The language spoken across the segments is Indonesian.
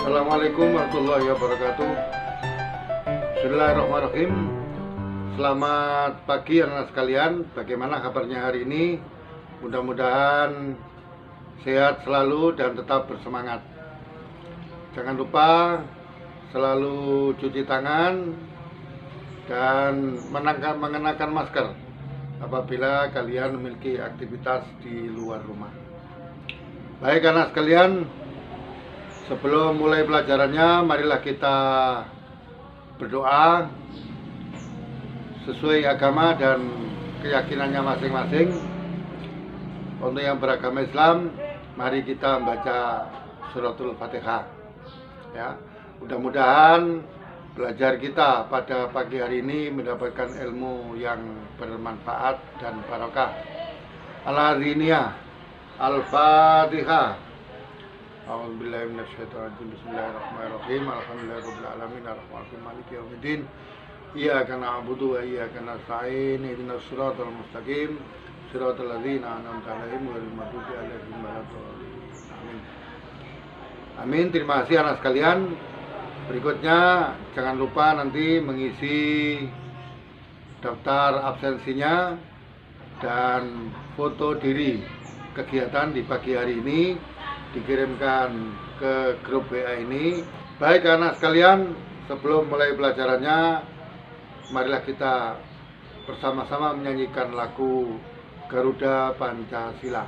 Assalamualaikum warahmatullahi wabarakatuh. Bismillahirrahmanirrahim. Selamat pagi anak sekalian. Bagaimana kabarnya hari ini? Mudah-mudahan sehat selalu dan tetap bersemangat. Jangan lupa selalu cuci tangan dan mengenakan masker apabila kalian memiliki aktivitas di luar rumah. Baik anak sekalian, sebelum mulai pelajarannya, marilah kita berdoa sesuai agama dan keyakinannya masing-masing. Untuk yang beragama Islam, mari kita membaca suratul Fatihah. Ya, mudah-mudahan belajar kita pada pagi hari ini mendapatkan ilmu yang bermanfaat dan barokah. Al-Hadiniyah, Al-Fatihah. A'udzubillahi minasyaitonirrajim. Bismillahirrahmanirrahim. Alhamdulillahirabbil alamin arrahmanirrahim maliki yaumiddin. Iyyaka na'budu wa iyyaka nasta'in. Ihdinas siratal mustaqim. Siratal ladzina an'amta 'alaihim ghairil maghdubi 'alaihim waladdallin. Amin. Amin. Terima kasih anak sekalian. Berikutnya jangan lupa nanti mengisi daftar absensinya dan foto diri kegiatan di pagi hari ini dikirimkan ke grup WA ini. Baik anak sekalian, sebelum mulai pelajarannya, marilah kita bersama-sama menyanyikan lagu Garuda Pancasila.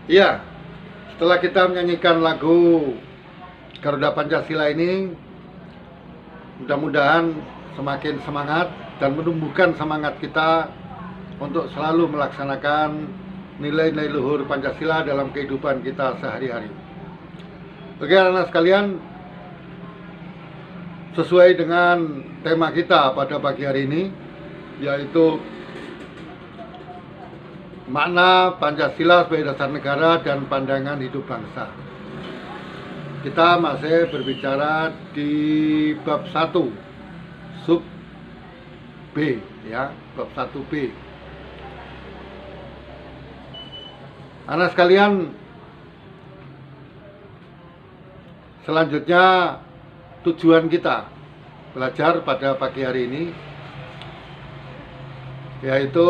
Ya, setelah kita menyanyikan lagu Garuda Pancasila ini, mudah-mudahan semakin semangat dan menumbuhkan semangat kita untuk selalu melaksanakan nilai-nilai luhur Pancasila dalam kehidupan kita sehari-hari. Oke anak sekalian, sesuai dengan tema kita pada pagi hari ini, yaitu makna Pancasila sebagai dasar negara dan pandangan hidup bangsa. Kita masih berbicara di bab 1 sub B, ya, bab 1B. Anak sekalian, selanjutnya tujuan kita belajar pada pagi hari ini yaitu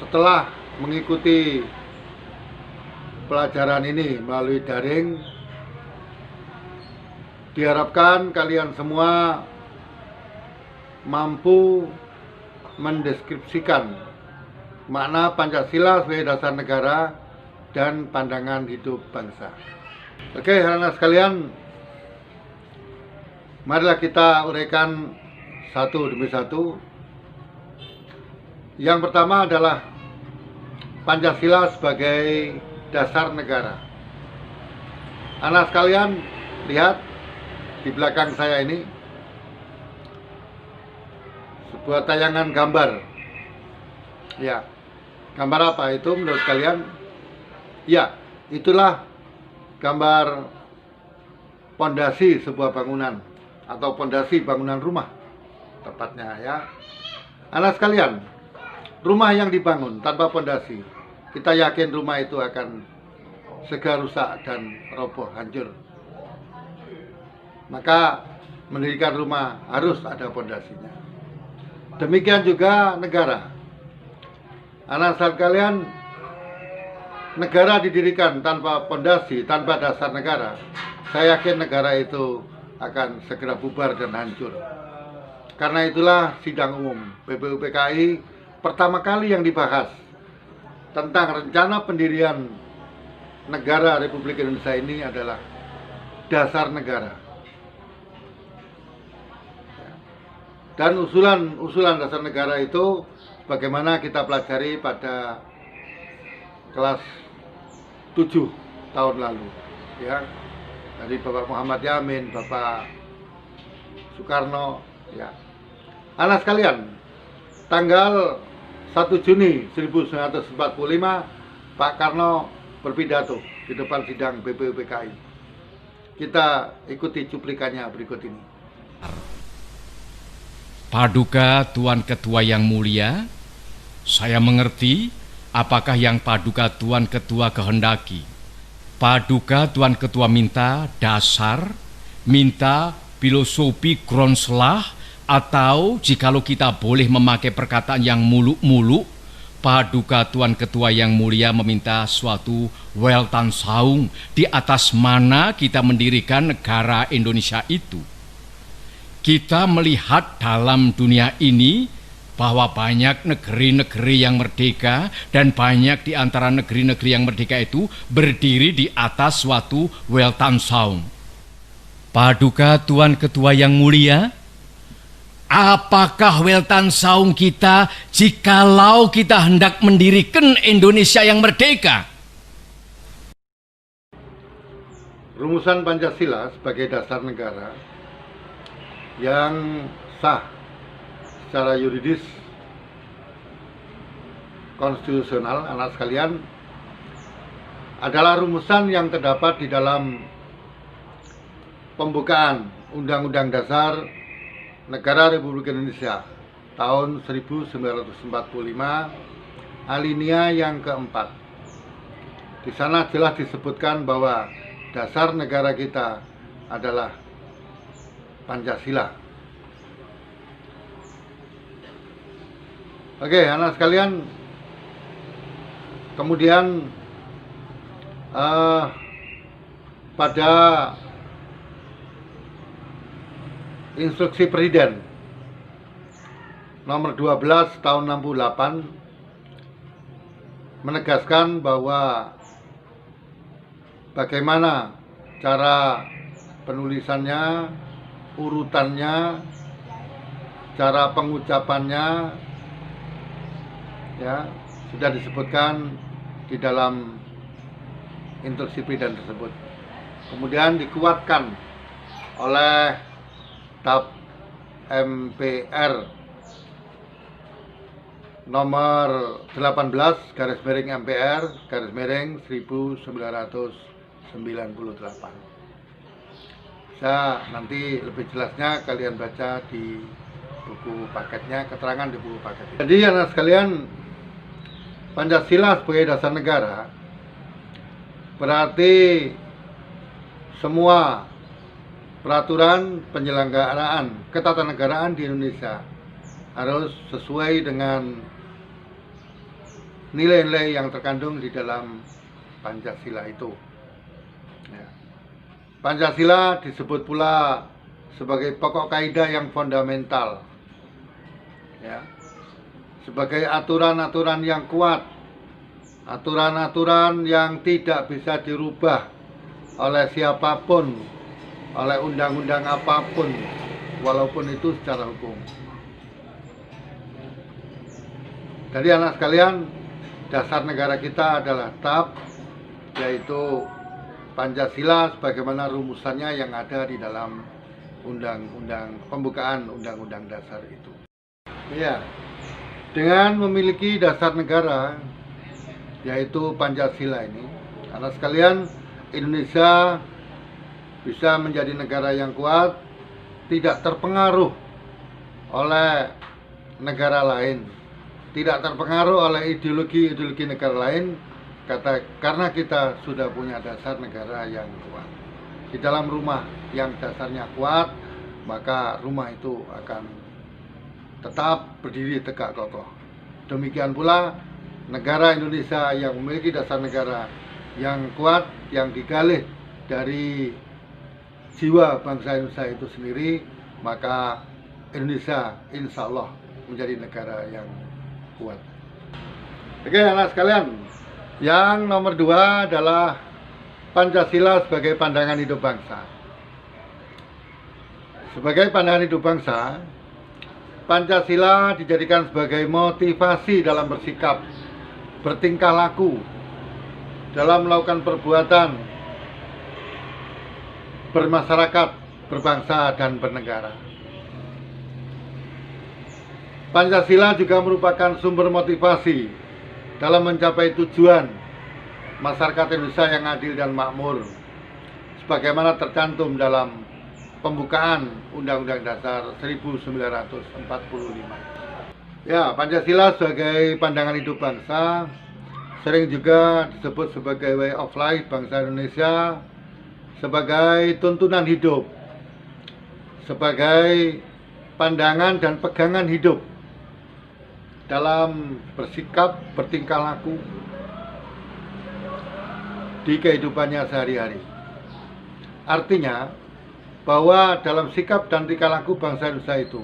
setelah mengikuti pelajaran ini melalui daring, diharapkan kalian semua mampu mendeskripsikan makna Pancasila sebagai dasar negara dan pandangan hidup bangsa. Oke, anak sekalian, marilah kita uraikan satu demi satu. Yang pertama adalah Pancasila sebagai dasar negara. Anak sekalian, lihat di belakang saya ini sebuah tayangan gambar. Ya, gambar apa itu menurut kalian? Ya, itulah gambar pondasi sebuah bangunan atau pondasi bangunan rumah tepatnya, ya. Anak sekalian, rumah yang dibangun tanpa pondasi, kita yakin rumah itu akan segera rusak dan roboh, hancur. Maka mendirikan rumah harus ada pondasinya. Demikian juga negara. Anak sekalian, negara didirikan tanpa pondasi, tanpa dasar negara, saya yakin negara itu akan segera bubar dan hancur. Karena itulah sidang umum BPUPKI pertama kali yang dibahas tentang rencana pendirian negara Republik Indonesia ini adalah dasar negara. Dan usulan dasar negara itu bagaimana kita pelajari pada kelas 7 tahun lalu, ya, dari Bapak Muhammad Yamin, Bapak Soekarno, ya. Anak sekalian, tanggal 1 Juni 1945 Pak Karno berpidato di depan sidang BPUPKI. Kita ikuti cuplikannya berikut ini. Paduka Tuan Ketua yang mulia, saya mengerti apakah yang Paduka Tuan Ketua kehendaki. Paduka Tuan Ketua minta dasar, minta filosofi Grondslag, atau jikalau kita boleh memakai perkataan yang muluk-muluk, Paduka Tuan Ketua yang mulia meminta suatu Weltanschauung di atas mana kita mendirikan negara Indonesia itu. Kita melihat dalam dunia ini bahwa banyak negeri-negeri yang merdeka dan banyak di antara negeri-negeri yang merdeka itu berdiri di atas suatu Weltanschauung. Paduka Tuan Ketua yang mulia, apakah Weltanschauung kita jikalau kita hendak mendirikan Indonesia yang merdeka? Rumusan Pancasila sebagai dasar negara yang sah secara yuridis konstitusional, anak sekalian, adalah rumusan yang terdapat di dalam pembukaan Undang-Undang Dasar Negara Republik Indonesia tahun 1945 alinea yang keempat. Di sana jelas disebutkan bahwa dasar negara kita adalah Pancasila. Oke, anak sekalian, kemudian pada Instruksi Presiden nomor 12 tahun 68 menegaskan bahwa bagaimana cara penulisannya, urutannya, cara pengucapannya, ya, sudah disebutkan di dalam instruksi presiden tersebut. Kemudian dikuatkan oleh TAP MPR nomor 18 /MPR /1998. Bisa nanti lebih jelasnya kalian baca di buku paketnya, keterangan di buku paketnya. Jadi anak sekalian, Pancasila sebagai dasar negara berarti semua peraturan penyelenggaraan ketatanegaraan di Indonesia harus sesuai dengan nilai-nilai yang terkandung di dalam Pancasila itu. Ya. Pancasila disebut pula sebagai pokok kaidah yang fundamental, ya, sebagai aturan-aturan yang kuat, aturan-aturan yang tidak bisa dirubah oleh siapapun, oleh undang-undang apapun, walaupun itu secara hukum. Jadi anak sekalian, dasar negara kita adalah TAP, yaitu Pancasila sebagaimana rumusannya yang ada di dalam undang-undang pembukaan undang-undang dasar itu. Ya, dengan memiliki dasar negara yaitu Pancasila ini, anak sekalian, Indonesia bisa menjadi negara yang kuat, tidak terpengaruh oleh negara lain, tidak terpengaruh oleh ideologi-ideologi negara lain, karena kita sudah punya dasar negara yang kuat. Di dalam rumah yang dasarnya kuat, maka rumah itu akan tetap berdiri tegak kokoh. Demikian pula negara Indonesia yang memiliki dasar negara yang kuat, yang digalih dari jiwa bangsa Indonesia itu sendiri, maka Indonesia insya Allah menjadi negara yang kuat. Oke anak sekalian, yang nomor 2 adalah Pancasila sebagai pandangan hidup bangsa. Sebagai pandangan hidup bangsa, Pancasila dijadikan sebagai motivasi dalam bersikap, bertingkah laku, dalam melakukan perbuatan, bermasyarakat, berbangsa, dan bernegara. Pancasila juga merupakan sumber motivasi dalam mencapai tujuan masyarakat Indonesia yang adil dan makmur, sebagaimana tercantum dalam pembukaan Undang-Undang Dasar 1945. Ya, Pancasila sebagai pandangan hidup bangsa sering juga disebut sebagai way of life bangsa Indonesia, sebagai tuntunan hidup, sebagai pandangan dan pegangan hidup dalam bersikap, bertingkah laku di kehidupannya sehari-hari. Artinya bahwa dalam sikap dan tingkah laku bangsa Indonesia itu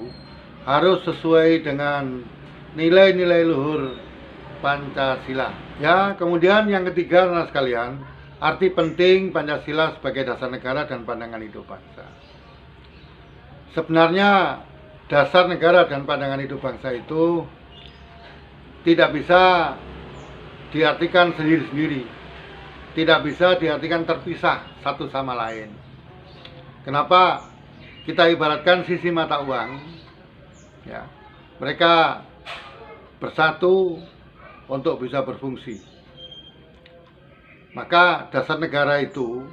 harus sesuai dengan nilai-nilai luhur Pancasila. Ya, kemudian yang ketiga anak sekalian, arti penting Pancasila sebagai dasar negara dan pandangan hidup bangsa. Sebenarnya dasar negara dan pandangan hidup bangsa itu tidak bisa diartikan sendiri-sendiri, tidak bisa diartikan terpisah satu sama lain. Kenapa? Kita ibaratkan sisi mata uang, ya, mereka bersatu untuk bisa berfungsi. Maka dasar negara itu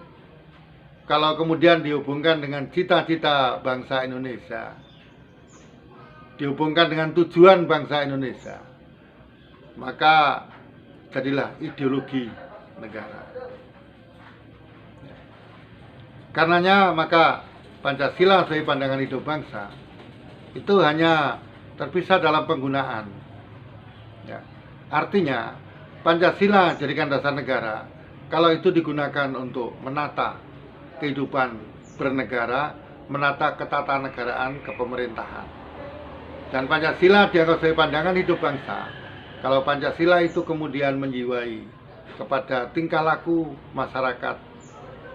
kalau kemudian dihubungkan dengan cita-cita bangsa Indonesia, dihubungkan dengan tujuan bangsa Indonesia, maka jadilah ideologi negara. Karenanya maka Pancasila sebagai pandangan hidup bangsa itu hanya terpisah dalam penggunaan. Ya. Artinya Pancasila jadikan dasar negara kalau itu digunakan untuk menata kehidupan bernegara, menata ketatanegaraan kepemerintahan. Dan Pancasila dianggap sebagai pandangan hidup bangsa kalau Pancasila itu kemudian menjiwai kepada tingkah laku masyarakat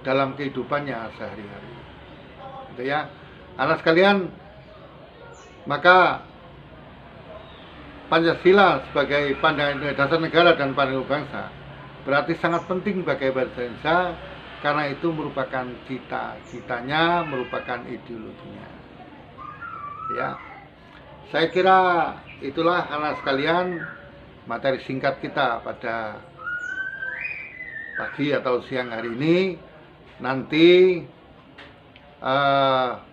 dalam kehidupannya sehari-hari. Gitu ya. Anak sekalian, maka Pancasila sebagai pandangan dasar negara dan pandangan bangsa berarti sangat penting bagi bangsa Indonesia karena itu merupakan cita-citanya, merupakan ideologinya. Ya. Saya kira itulah anak sekalian materi singkat kita pada pagi atau siang hari ini. Nanti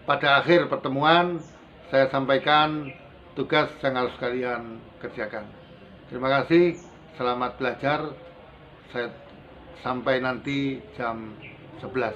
pada akhir pertemuan saya sampaikan tugas yang harus kalian kerjakan. Terima kasih, selamat belajar. Saya sampai nanti jam 11.